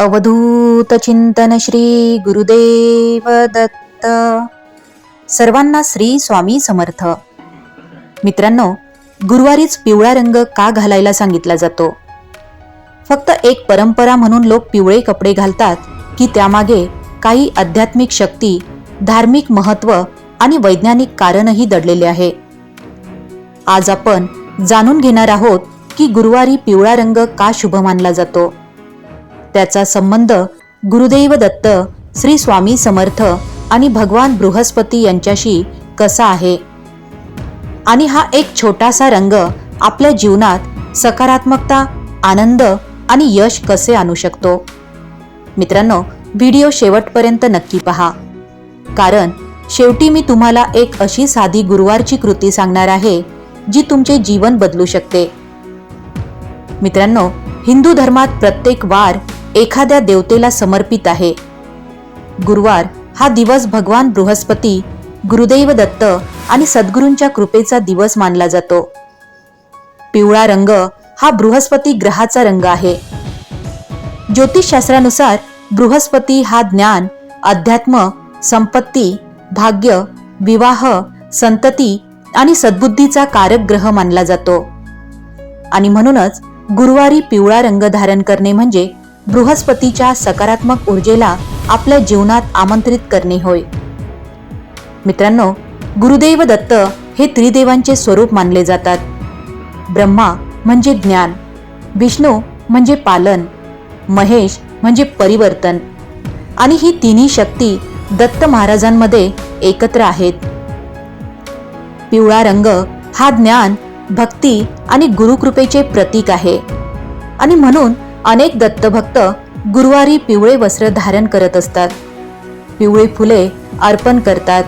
अवधूत चिंतन श्री गुरुदेव दत्त. सर्वांना श्री स्वामी समर्थ. मित्रांनो, गुरुवारीच पिवळा रंग का घालायला सांगितला जातो? फक्त एक परंपरा म्हणून लोक पिवळे कपडे घालतात की त्यामागे काही आध्यात्मिक शक्ती, धार्मिक महत्त्व आणि वैज्ञानिक कारणही दडलेले आहे? आज आपण जाणून घेणार आहोत की गुरुवारी पिवळा रंग का शुभ मानला जातो, त्याचा संबंध गुरुदेव दत्त, श्री स्वामी समर्थ आणि भगवान बृहस्पती यांच्याशी कसा आहे, आणि हा एक छोटासा रंग आपल्या जीवनात सकारात्मकता, आनंद आणि यश कसे आणू शकतो. मित्रांनो, व्हिडिओ शेवटपर्यंत नक्की पहा, कारण शेवटी मी तुम्हाला एक अशी साधी गुरुवारची कृती सांगणार आहे जी तुमचे जीवन बदलू शकते. मित्रांनो, हिंदू धर्मात प्रत्येक वार एखाद्या देवतेला समर्पित आहे. गुरुवार हा दिवस भगवान बृहस्पती, गुरुदेव दत्त आणि सद्गुरूंच्या कृपेचा दिवस मानला जातो. पिवळा रंग हा बृहस्पती ग्रहाचा रंग आहे. ज्योतिषशास्त्रानुसार बृहस्पती हा ज्ञान, अध्यात्म, संपत्ती, भाग्य, विवाह, संतती आणि सद्बुद्धीचा कारक ग्रह मानला जातो. आणि म्हणूनच गुरुवारी पिवळा रंग धारण करणे म्हणजे बृहस्पतीच्या सकारात्मक ऊर्जेला आपल्या जीवनात आमंत्रित करणे होय. मित्रांनो, गुरुदेव दत्त हे त्रिदेवांचे स्वरूप मानले जातात. ब्रह्मा म्हणजे ज्ञान, विष्णू म्हणजे पालन, महेश म्हणजे परिवर्तन, आणि ही तिन्ही शक्ती दत्त महाराजांमध्ये एकत्र आहेत. पिवळा रंग हा ज्ञान, भक्ती आणि गुरुकृपेचे प्रतीक आहे, आणि म्हणून अनेक दत्तभक्त गुरुवारी पिवळे वस्त्र धारण करत असतात, पिवळी फुले अर्पण करतात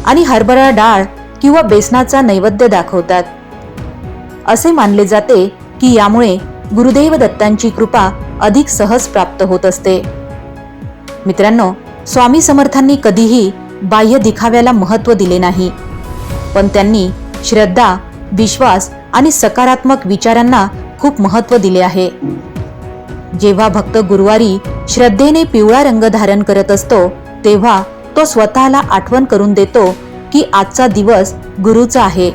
आणि हरभरा डाळ किंवा बेसनाचा नैवेद्य दाखवतात. असे मानले जाते की यामुळे गुरुदेव दत्तांची कृपा अधिक सहज प्राप्त होत असते. मित्रांनो, स्वामी समर्थांनी कधीही बाह्य दिखाव्याला महत्त्व दिले नाही, पण त्यांनी श्रद्धा, विश्वास आणि सकारात्मक विचारांना खूप महत्त्व दिले आहे. जेव्हा भक्त गुरुवारी श्रद्धेने पिवळा रंग धारण करत असतो, तेव्हा तो स्वतःला आठवण करून देतो की आजचा दिवस गुरुचा आहे.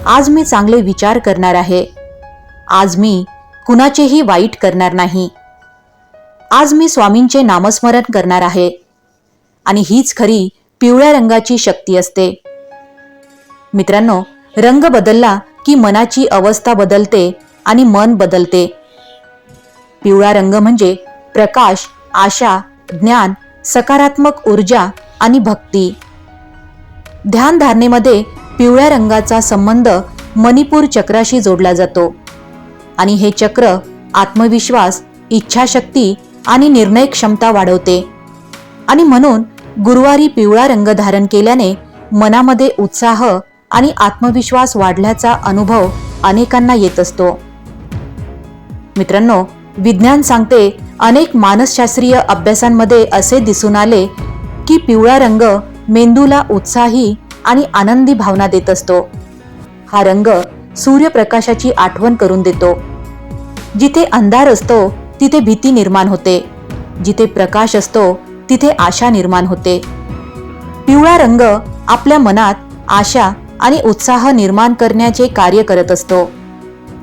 आज मी चांगले विचार करणार आहे. आज मी कुणाचेही वाईट करणार नाही. आज मी स्वामींचे नामस्मरण करणार आहे. आणि हीच खरी पिवळ्या रंगाची शक्ती असते. मित्रांनो, रंग बदलला की मनाची अवस्था बदलते आणि मन बदलते. पिवळा रंग म्हणजे प्रकाश, आशा, ज्ञान, सकारात्मक ऊर्जा आणि भक्ती. ध्यान धारणेमध्ये पिवळ्या रंगाचा संबंध मणिपूर चक्राशी जोडला जातो, आणि हे चक्र आत्मविश्वास, इच्छाशक्ती आणि निर्णय क्षमता वाढवते. आणि म्हणून गुरुवारी पिवळा रंग धारण केल्याने मनामध्ये उत्साह आणि आत्मविश्वास वाढल्याचा अनुभव अनेकांना येत असतो. मित्रांनो, विज्ञान सांगते, अनेक मानसशास्त्रीय अभ्यासांमध्ये असे दिसून आले की पिवळा रंग मेंदूला उत्साही आणि आनंदी भावना देत असतो. हा रंग सूर्यप्रकाशाची आठवण करून देतो. जिथे अंधार असतो तिथे भीती निर्माण होते, जिथे प्रकाश असतो तिथे आशा निर्माण होते. पिवळा रंग आपल्या मनात आशा आणि उत्साह निर्माण करण्याचे कार्य करत असतो,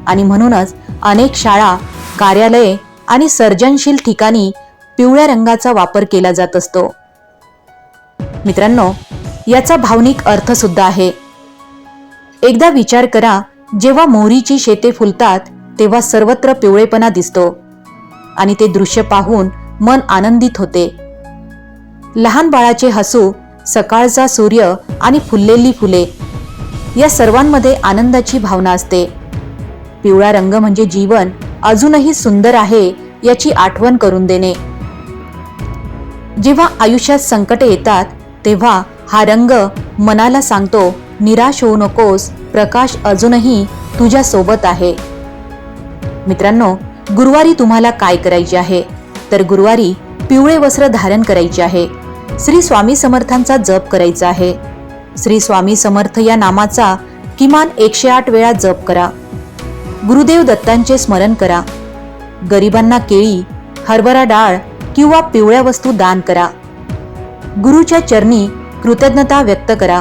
आणि म्हणूनच अनेक शाळा, कार्यालये आणि सर्जनशील ठिकाणी पिवळ्या रंगाचा वापर केला जात असतो. मित्रांनो, याचा भावनिक अर्थ सुद्धा आहे. एकदा विचार करा, जेव्हा मोहरीची शेते फुलतात तेव्हा सर्वत्र पिवळेपणा दिसतो, आणि ते दृश्य पाहून मन आनंदित होते. लहान बाळाचे हसू, सकाळचा सूर्य आणि फुललेली फुले, या सर्वांमध्ये आनंदाची भावना असते. पिवळा रंग म्हणजे जीवन अजूनही सुंदर आहे याची आठवण करून देणे. जेव्हा आयुष्यात संकटे येतात तेव्हा हा रंग मनाला सांगतो, निराश होऊ नकोस, प्रकाश अजूनही तुझ्या सोबत आहे. मित्रांनो, गुरुवारी तुम्हाला काय करायचे आहे? तर गुरुवारी पिवळे वस्त्र धारण करायचे आहे. श्री स्वामी समर्थांचा जप करायचा आहे. श्री स्वामी समर्थ या नामाचा किमान 108 वेळा जप करा. गुरुदेव दत्तांचे स्मरण करा. गरिबांना केळी, हरभरा डाळ किंवा पिवळ्या वस्तू दान करा. गुरुच्या चरणी कृतज्ञता व्यक्त करा.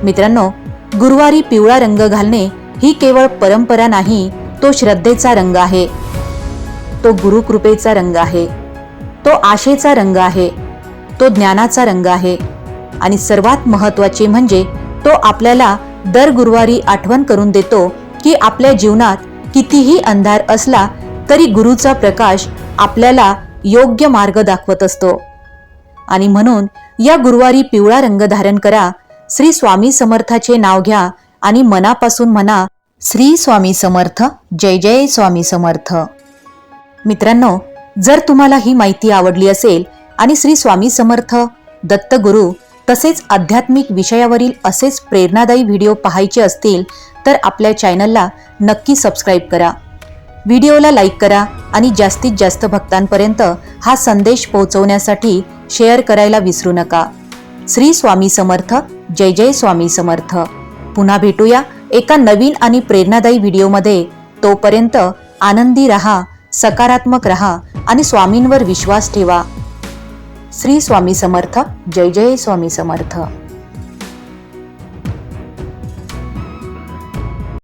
मित्रांनो, गुरुवारी पिवळा रंग घालणे ही केवळ परंपरा नाही, तो श्रद्धेचा रंग आहे, तो गुरुकृपेचा रंग आहे, तो आशेचा रंग आहे, तो ज्ञानाचा रंग आहे आणि सर्वात महत्त्वाचे म्हणजे तो आपल्याला दर गुरुवारी आठवण करून देतो की आपल्या जीवनात कितीही अंधार असला तरी गुरुचा प्रकाश आपल्याला योग्य मार्ग दाखवत असतो. आणि म्हणून या गुरुवारी पिवळा रंग धारण करा. श्री स्वामी समर्थाचे नाव घ्या आणि मनापासून म्हणा, श्री स्वामी समर्थ, जय जय स्वामी समर्थ. मित्रांनो, जर तुम्हाला ही माहिती आवडली असेल आणि श्री स्वामी समर्थ, दत्तगुरु तसेच आध्यात्मिक विषयावरील असेच प्रेरणादायी व्हिडिओ पाहायचे असतील तर आपल्या चॅनलला नक्की सबस्क्राईब करा. व्हिडिओला लाईक करा आणि जास्तीत जास्त भक्तांपर्यंत हा संदेश पोहोचवण्यासाठी शेअर करायला विसरू नका. श्री स्वामी समर्थ, जय जय स्वामी समर्थ. पुन्हा भेटूया एका नवीन आणि प्रेरणादायी व्हिडिओमध्ये. तोपर्यंत आनंदी रहा, सकारात्मक रहा आणि स्वामींवर विश्वास ठेवा. श्री स्वामी समर्थ, जय जय स्वामी समर्थ.